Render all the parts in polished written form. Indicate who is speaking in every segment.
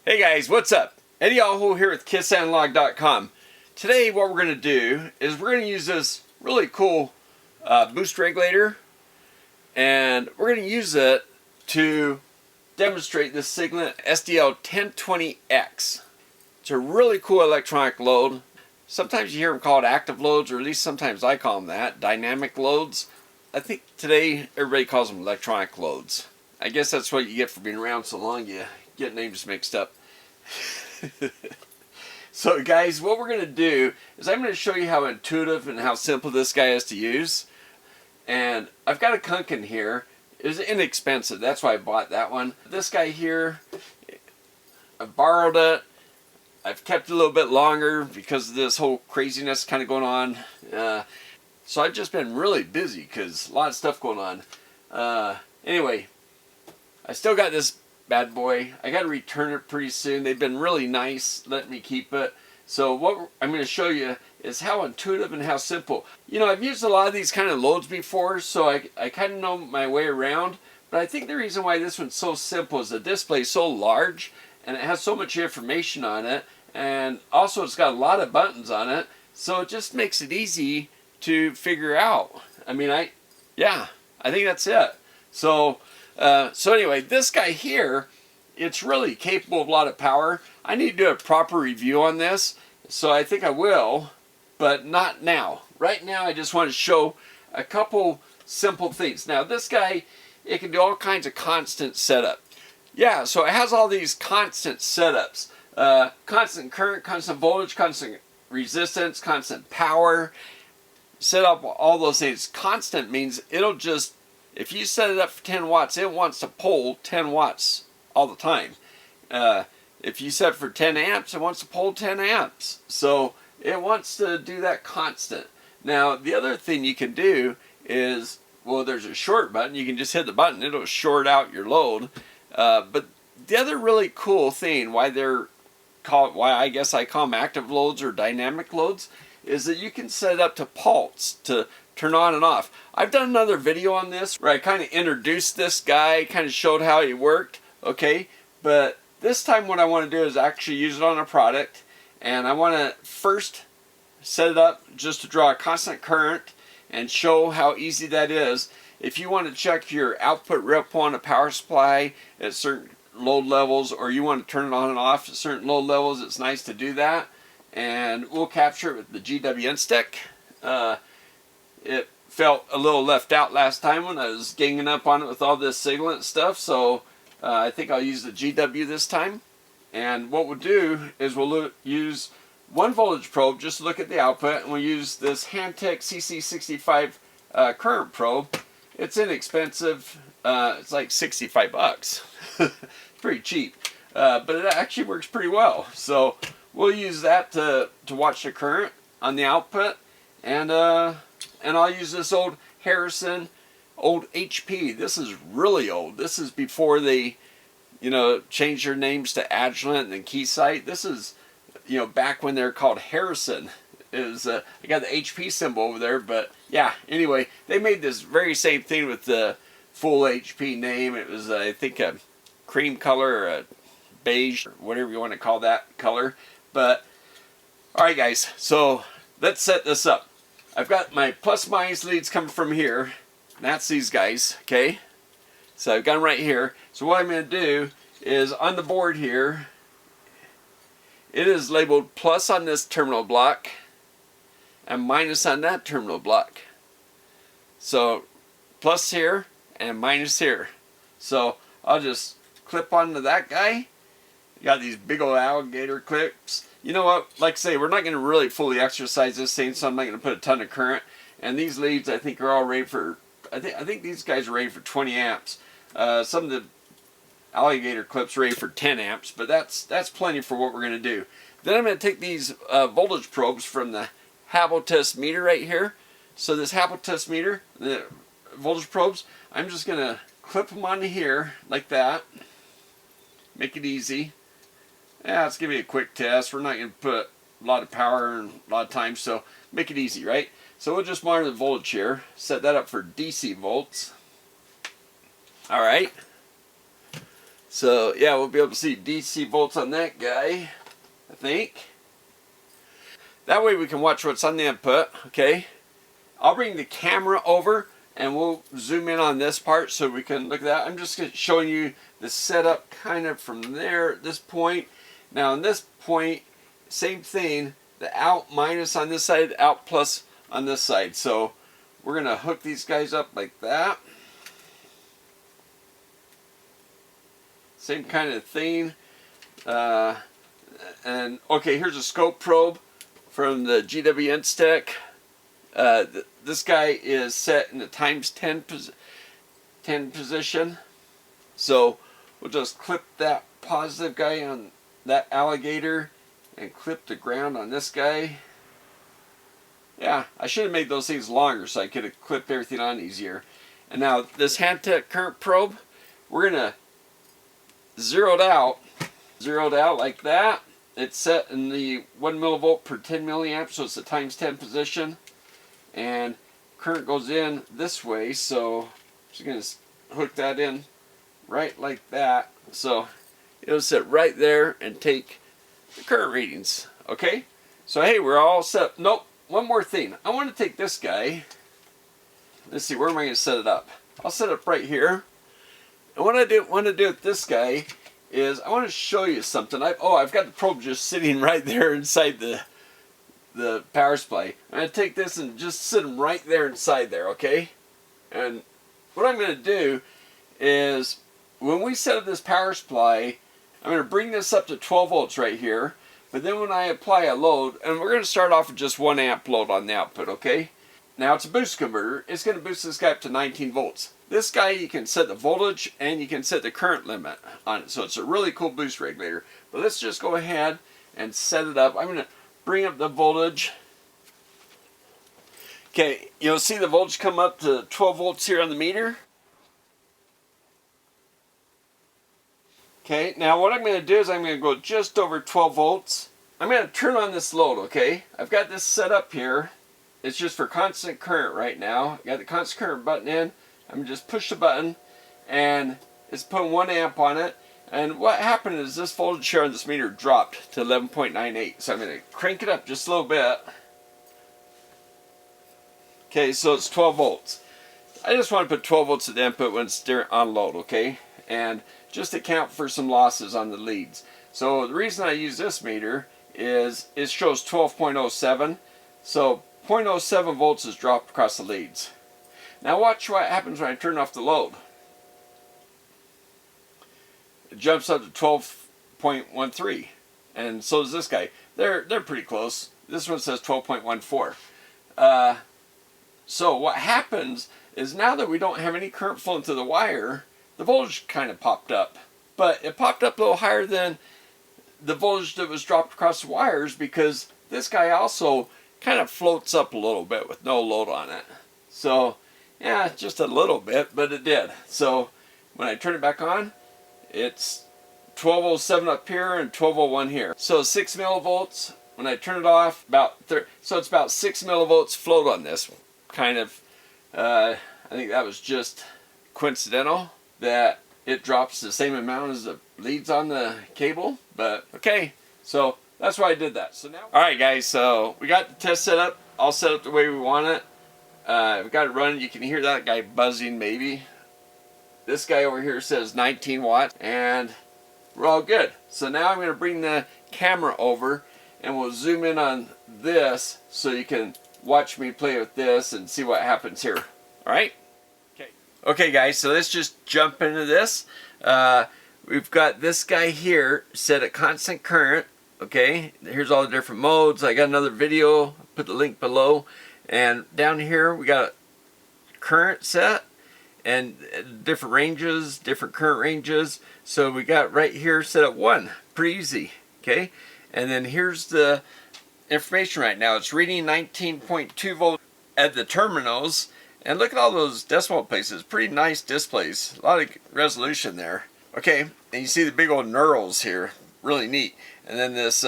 Speaker 1: Hey guys, what's up? Eddie Aho here with KissAnalog.com. Today what we're going to do is we're going to use this really cool boost regulator, and we're going to use it to demonstrate this Siglent SDL1020X. It's a really cool electronic load. Sometimes you hear them called active loads, or at least sometimes I call them that, dynamic loads. I think today everybody calls them electronic loads. I guess that's what you get for being around so long, you get names mixed up. So guys, what we're going to do is I'm going to show you how intuitive and how simple this guy is to use. And I've got a Kunken here. It's inexpensive, that's why I bought that one. This guy here, I borrowed it. I've kept it a little bit longer because of this whole craziness kind of going on. So I've just been really busy because a lot of stuff going on. Anyway, I still got this bad boy. I got to return it pretty soon. They've been really nice letting me keep it. So what I'm going to show you is how intuitive and how simple. You know, I've used a lot of these kind of loads before, so I kind of know my way around. But I think the reason why this one's so simple is the display is so large and it has so much information on it. And also it's got a lot of buttons on it. So it just makes it easy to figure out. I mean, I think that's it. So anyway, this guy here, it's really capable of a lot of power. I need to do a proper review on this, so I think I will, but not now. Right now, I just want to show a couple simple things. Now, this guy, it can do all kinds of constant setup. Yeah, so it has all these constant setups. Constant current, constant voltage, constant resistance, constant power. Set up all those things. Constant means it'll just, if you set it up for 10 watts, it wants to pull 10 watts all the time. If you set it for 10 amps, it wants to pull 10 amps. So it wants to do that constant. Now, the other thing you can do is, well, there's a short button. You can just hit the button. It'll short out your load. But the other really cool thing, why I guess I call them active loads or dynamic loads, is that you can set it up to pulse, to turn on and off. I've done another video on this where I kind of introduced this guy, kind of showed how he worked, okay? But this time what I want to do is actually use it on a product, and I want to first set it up just to draw a constant current and show how easy that is. If you want to check your output ripple on a power supply at certain load levels, or you want to turn it on and off at certain load levels, it's nice to do that. And we'll capture it with the GWN stick. It felt a little left out last time when I was ganging up on it with all this Siglent stuff, so I think I'll use the GW this time. And what we'll do is we'll use one voltage probe just to look at the output, and we'll use this Handtech CC65 current probe. It's inexpensive. It's like 65 bucks. It's pretty cheap, but it actually works pretty well. So we'll use that to watch the current on the output, and I'll use this old Harrison, old HP. This is really old. This is before they, changed their names to Agilent and Keysight. This is, back when they're called Harrison. I got the HP symbol over there, but yeah. Anyway, they made this very same thing with the full HP name. It was, I think, a cream color or a beige, or whatever you want to call that color. But all right, guys. So let's set this up. I've got my plus minus leads coming from here. That's these guys, okay? So I've got them right here. So what I'm going to do is on the board here, it is labeled plus on this terminal block and minus on that terminal block. So plus here and minus here. So I'll just clip onto that guy. You got these big old alligator clips. You know what, like I say, we're not going to really fully exercise this thing, so I'm not going to put a ton of current. And these leads, I think, are all rated for, I think these guys are rated for 20 amps. Some of the alligator clips are rated for 10 amps, but that's plenty for what we're going to do. Then I'm going to take these voltage probes from the Habotus meter right here. So this Habotus meter, the voltage probes, I'm just going to clip them onto here like that. Make it easy. Yeah, let's give it a quick test. We're not going to put a lot of power and a lot of time, so make it easy, right? So we'll just monitor the voltage here. Set that up for DC volts. All right. So yeah, we'll be able to see DC volts on that guy, I think. That way we can watch what's on the input, okay? I'll bring the camera over and we'll zoom in on this part so we can look at that. I'm just showing you the setup kind of from there at this point. Now on this point, same thing, the out minus on this side, out plus on this side. So we're gonna hook these guys up like that. Same kind of thing. And okay, here's a scope probe from the GW Instec. This guy is set in the times 10 position. So we'll just clip that positive guy on that alligator and clip the ground on this guy. Yeah, I should have made those things longer so I could have clipped everything on easier. And now this Handtech current probe, we're going to zero it out like that. It's set in the 1 millivolt per 10 milliamps, so it's the times 10 position. And current goes in this way, so I'm just going to hook that in right like that. So it'll sit right there and take the current readings. Okay? So hey, we're all set. Nope, one more thing. I want to take this guy. Let's see, where am I going to set it up? I'll set it up right here. And what I want to do with this guy is I want to show you something. I've got the probe just sitting right there inside the power supply. I'm going to take this and just sit them right there inside there, okay? And what I'm going to do is when we set up this power supply, I'm going to bring this up to 12 volts right here. But then when I apply a load, and we're going to start off with just 1 amp load on the output, okay? Now it's a boost converter. It's going to boost this guy up to 19 volts. This guy, you can set the voltage and you can set the current limit on it. So it's a really cool boost regulator. But let's just go ahead and set it up. I'm going to bring up the voltage. Okay, you'll see the voltage come up to 12 volts here on the meter. Okay, now what I'm going to do is I'm going to go just over 12 volts. I'm going to turn on this load, okay? I've got this set up here. It's just for constant current right now. Got the constant current button in. I'm going to just push the button and it's putting 1 amp on it. And what happened is this voltage here on this meter dropped to 11.98. So I'm going to crank it up just a little bit. Okay, so it's 12 volts. I just want to put 12 volts at the input when it's on load, okay? And just to account for some losses on the leads. So the reason I use this meter is it shows 12.07. So 0.07 volts is dropped across the leads. Now watch what happens when I turn off the load. It jumps up to 12.13, and so does this guy. They're pretty close. This one says 12.14. So what happens is now that we don't have any current flowing through the wire, the voltage kind of popped up. But it popped up a little higher than the voltage that was dropped across the wires because this guy also kind of floats up a little bit with no load on it. So yeah, just a little bit, but it did. So when I turn it back on, it's 1207 up here and 1201 here. So 6 millivolts. When I turn it off, so it's about 6 millivolts float on this. Kind of, I think that was just coincidental that it drops the same amount as the leads on the cable. But okay, so that's why I did that. So now, all right, guys. So we got the test set up, all set up the way we want it. We've got it running. You can hear that guy buzzing maybe. This guy over here says 19 watts, and we're all good. So now I'm going to bring the camera over and we'll zoom in on this so you can watch me play with this and see what happens here. All right? Okay guys, so let's just jump into this. We've got this guy here set at constant current. Okay, here's all the different modes. I got another video, I'll put the link below. And down here we got current set and different ranges, different current ranges. So we got right here set at 1, pretty easy. Okay, and then here's the information right now. It's reading 19.2 volts at the terminals. And look at all those decimal places. Pretty nice displays. A lot of resolution there. Okay, and you see the big old knurls here. Really neat. And then this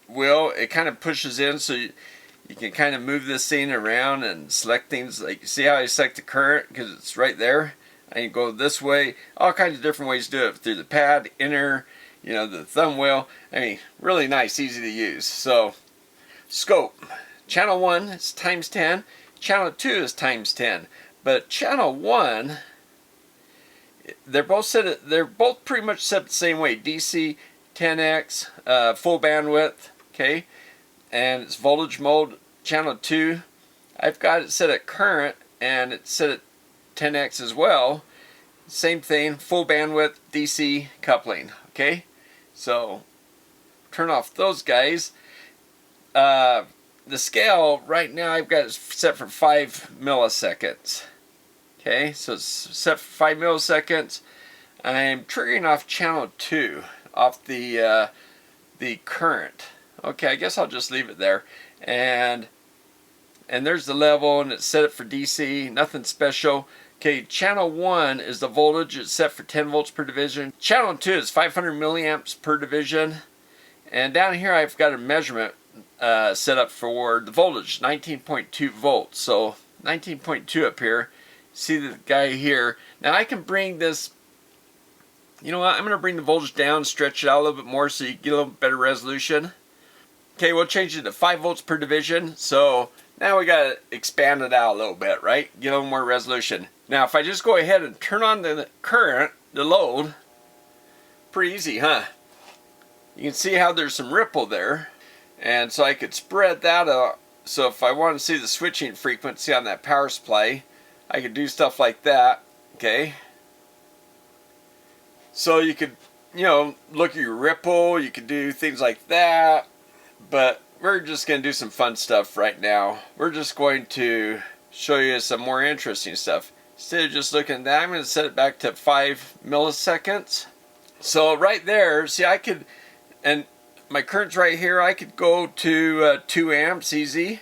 Speaker 1: wheel, it kind of pushes in so you can kind of move this thing around and select things. Like, see how I select the current because it's right there? I can go this way, all kinds of different ways to do it, through the pad, inner, the thumb wheel. I mean, really nice, easy to use. So, scope. Channel 1 is times 10. Channel 2 is times 10. But channel 1, they're both pretty much set the same way. DC, 10x, full bandwidth, okay? And it's voltage mode. Channel 2, I've got it set at current, and it's set at 10x as well. Same thing, full bandwidth, DC coupling, okay? So, turn off those guys. The scale, right now I've got it set for 5 milliseconds. Okay, so it's set for 5 milliseconds. I'm triggering off channel 2, off the current. Okay, I guess I'll just leave it there. And there's the level, and it's set it for DC, nothing special. Okay, channel 1 is the voltage. It's set for 10 volts per division. Channel 2 is 500 milliamps per division. And down here I've got a measurement set up for the voltage, 19.2 volts. So 19.2 up here. See the guy here. Now I can bring this, you know what, I'm going to bring the voltage down, stretch it out a little bit more so you get a little better resolution. Okay, we'll change it to 5 volts per division. So now we got to expand it out a little bit, right? Get a little more resolution. Now if I just go ahead and turn on the current, the load, pretty easy, huh? You can see how there's some ripple there. And so I could spread that out. So if I want to see the switching frequency on that power supply, I could do stuff like that, okay? So you could, look at your ripple, you could do things like that, but we're just going to do some fun stuff right now. We're just going to show you some more interesting stuff. Instead of just looking at that, I'm going to set it back to 5 milliseconds. So right there, see, I could, and my current's right here, I could go to 2 amps easy.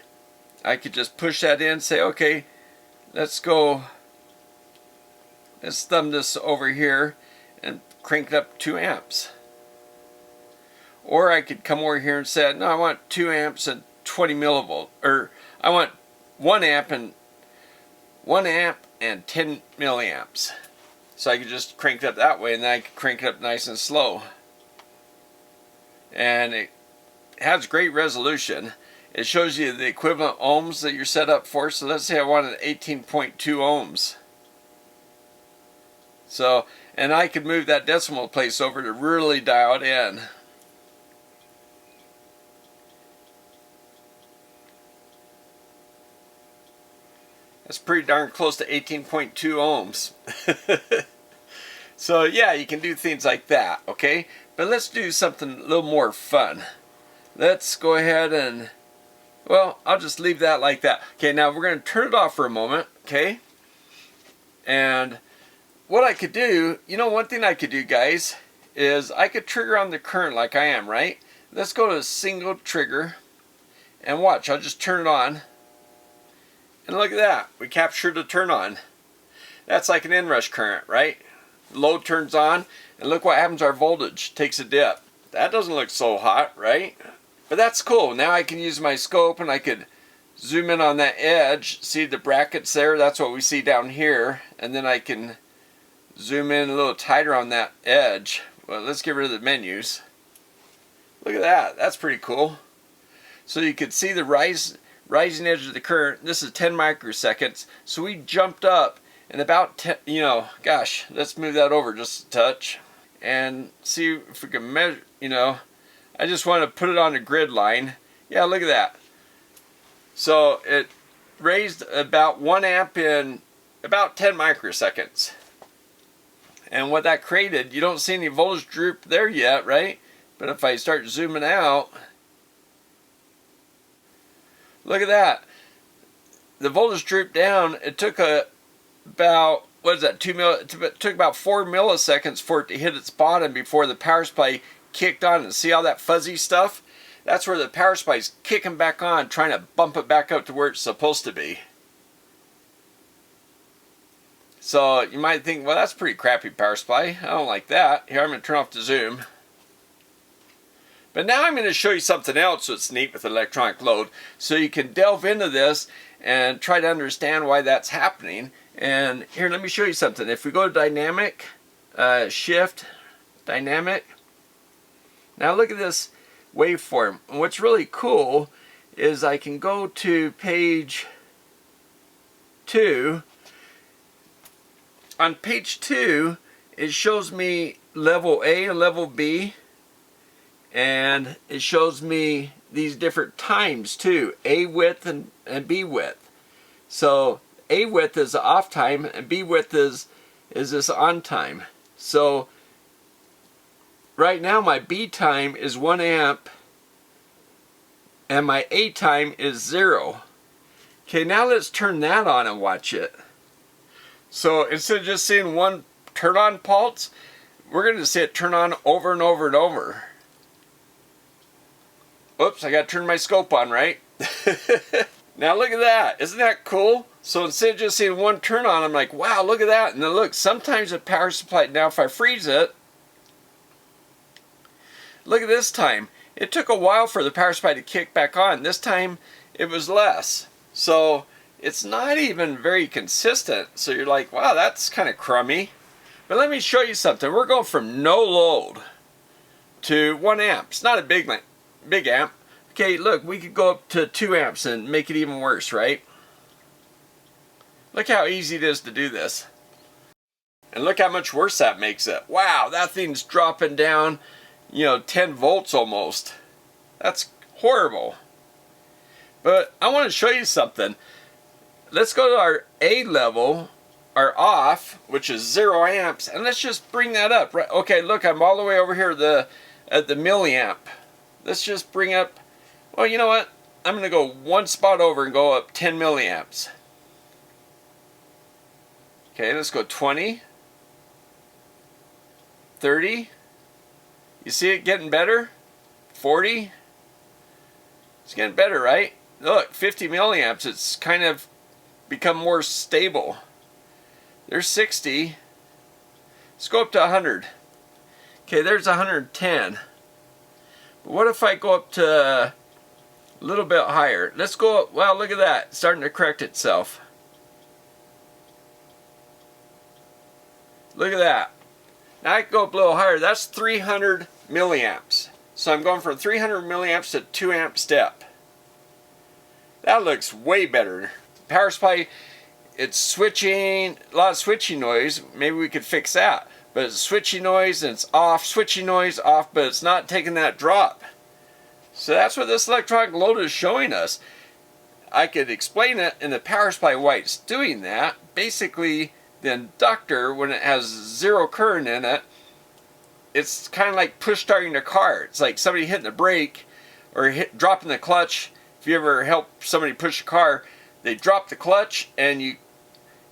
Speaker 1: I could just push that in, say, okay, let's thumb this over here and crank it up 2 amps. Or I could come over here and say, no, I want 2 amps and 20 millivolt, or I want 1 amp and 10 milliamps. So I could just crank it up that way, and then I could crank it up nice and slow. And it has great resolution. It shows you the equivalent ohms that you're set up for. So let's say I wanted 18.2 ohms. So, and I could move that decimal place over to really dial it in. That's pretty darn close to 18.2 ohms. So yeah, you can do things like that, okay? But let's do something a little more fun. Let's go ahead and, well, I'll just leave that like that. Okay, now we're going to turn it off for a moment, okay? And what I could do, one thing I could do, guys, is I could trigger on the current like I am, right? Let's go to single trigger, and watch, I'll just turn it on. And look at that, we captured a turn on. That's like an inrush current, right? Load turns on, and look what happens, our voltage takes a dip. That doesn't look so hot, right? But that's cool. Now I can use my scope, and I could zoom in on that edge. See the brackets there? That's what we see down here. And then I can zoom in a little tighter on that edge. Well, let's get rid of the menus. Look at that. That's pretty cool. So you could see the rising edge of the current. This is 10 microseconds. So we jumped up and about 10, gosh, let's move that over just a touch and see if we can measure, I just want to put it on a grid line. Yeah, look at that. So it raised about 1 amp in about 10 microseconds. And what that created, you don't see any voltage droop there yet, right? But if I start zooming out, look at that. The voltage drooped down. It took about, what is that, it took about 4 milliseconds for it to hit its bottom before the power supply kicked on. And see all that fuzzy stuff? That's where the power supply is kicking back on, trying to bump it back up to where it's supposed to be. So you might think, well, that's a pretty crappy power supply. I don't like that. Here, I'm going to turn off the zoom. But now I'm going to show you something else that's neat with electronic load, so you can delve into this and try to understand why that's happening. And here, let me show you something. If we go to dynamic, shift, dynamic. Now look at this waveform. And what's really cool is I can go to page 2. On page 2, it shows me level A and level B. And it shows me these different times too, A width and B width. So A width is the off time and B width is this on time. So right now my B time is 1 amp and my A time is 0. Okay, now let's turn that on and watch it. So instead of just seeing one turn on pulse, we're going to see it turn on over and over and over. Oops, I got to turn my scope on, right? Now look at that. Isn't that cool? So instead of just seeing one turn on, I'm like, wow, look at that. And then look, sometimes the power supply, now if I freeze it, look at this time. It took a while for the power supply to kick back on. This time it was less. So it's not even very consistent. So you're like, wow, that's kind of crummy. But let me show you something. We're going from no load to 1 amp. It's not a big amp. Okay, look, we could go up to 2 amps and make it even worse, right? Look how easy it is to do this. And look how much worse that makes it. Wow, that thing's dropping down, 10 volts almost. That's horrible. But I want to show you something. Let's go to our A level, our off, which is 0 amps, and let's just bring that up. Right? Okay, look, I'm all the way over here at the milliamp. Let's just bring up, well, you know what? I'm going to go one spot over and go up 10 milliamps. Okay, let's go 20, 30. You see it getting better? 40. It's getting better, right? Look, 50 milliamps. It's kind of become more stable. There's 60. Let's go up to 100. Okay, there's 110. But what if I go up to a little bit higher? Let's go up. Wow, look at that. It's starting to correct itself. Look at that. Now I can go up a little higher. That's 300 milliamps. So I'm going from 300 milliamps to 2 amp step. That looks way better. Power supply, it's switching, a lot of switching noise. Maybe we could fix that. But it's switching noise and it's off, switching noise off, but it's not taking that drop. So that's what this electronic load is showing us. I could explain it in the power supply why it's doing that. Basically, the inductor, when it has 0 current in it, it's kind of like push starting a car. It's like somebody hitting the brake or dropping the clutch. If you ever help somebody push a car, they drop the clutch and you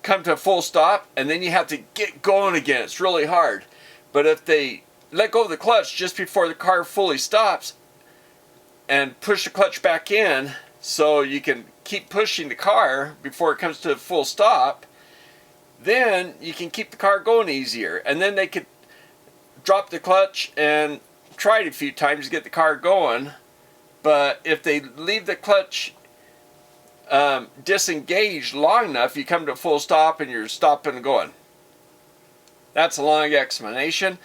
Speaker 1: come to a full stop and then you have to get going again. It's really hard. But if they let go of the clutch just before the car fully stops and push the clutch back in so you can keep pushing the car before it comes to a full stop, then you can keep the car going easier. And then they could drop the clutch and try it a few times to get the car going. But if they leave the clutch disengaged long enough, you come to a full stop and you're stopping and going. That's a long explanation.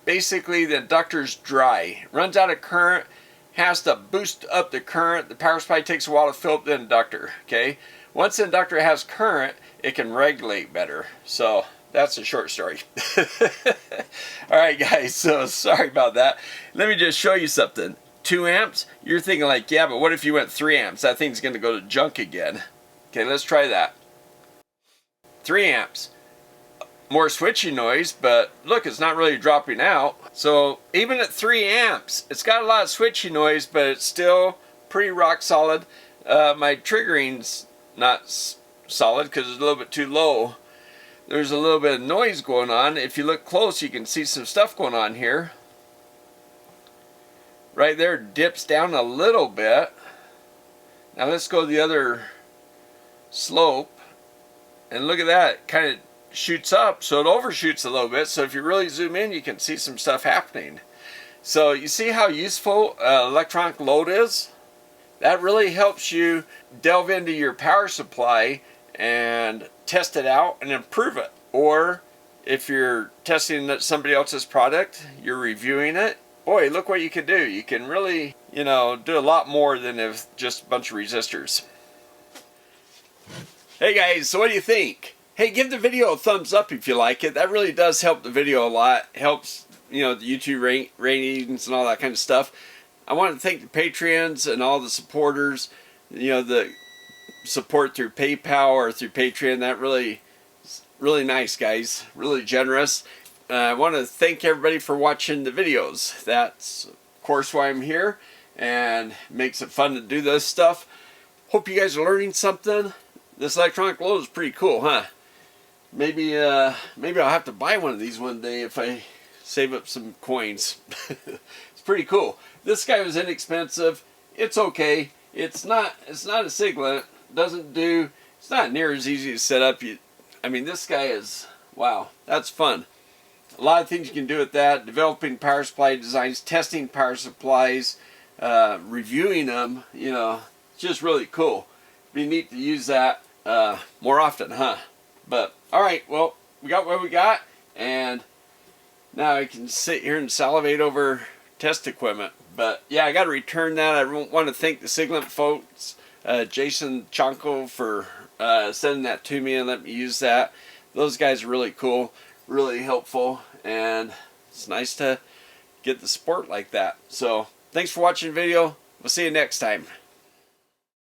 Speaker 1: Basically, the inductor's dry, runs out of current, has to boost up the current. The power supply takes a while to fill up the inductor. Okay, once the inductor has current, it can regulate better. So that's a short story. All right, guys. So sorry about that. Let me just show you something. 2 amps, you're thinking like, yeah, but what if you went 3 amps? That thing's going to go to junk again. Okay, let's try that. 3 amps. More switching noise, but look, it's not really dropping out. So even at 3 amps, it's got a lot of switching noise, but it's still pretty rock solid. My triggering's not solid because it's a little bit too low. There's a little bit of noise going on. If you look close, you can see some stuff going on here. Right there dips down a little bit. Now let's go to the other slope. And look at that. It kind of shoots up. So it overshoots a little bit. So if you really zoom in, you can see some stuff happening. So you see how useful electronic load is? That really helps you delve into your power supply and test it out and improve it. Or if you're testing somebody else's product, you're reviewing it, boy, look what you can do. You can really, do a lot more than if just a bunch of resistors. Hey guys, so what do you think? Hey, give the video a thumbs up if you like it. That really does help the video a lot. Helps, the YouTube ratings and all that kind of stuff. I want to thank the Patreons and all the supporters. The support through PayPal or through Patreon. That really nice, guys. Really generous. I want to thank everybody for watching the videos. That's, of course, why I'm here. And it makes it fun to do this stuff. Hope you guys are learning something. This electronic load is pretty cool, huh? Maybe I'll have to buy one of these one day if I save up some coins. It's pretty cool. This guy was inexpensive. It's okay. It's not a Siglent. It's not near as easy to set up. This guy is, wow, that's fun. A lot of things you can do with that. Developing power supply designs, testing power supplies, reviewing them, it's just really cool. Be neat to use that more often, huh? But, alright, well, we got what we got, and now I can sit here and salivate over test equipment. But, yeah, I got to return that. I want to thank the Siglent folks, Jason Chanko, for sending that to me and letting me use that. Those guys are really cool, really helpful, and it's nice to get the support like that. So, thanks for watching the video. We'll see you next time.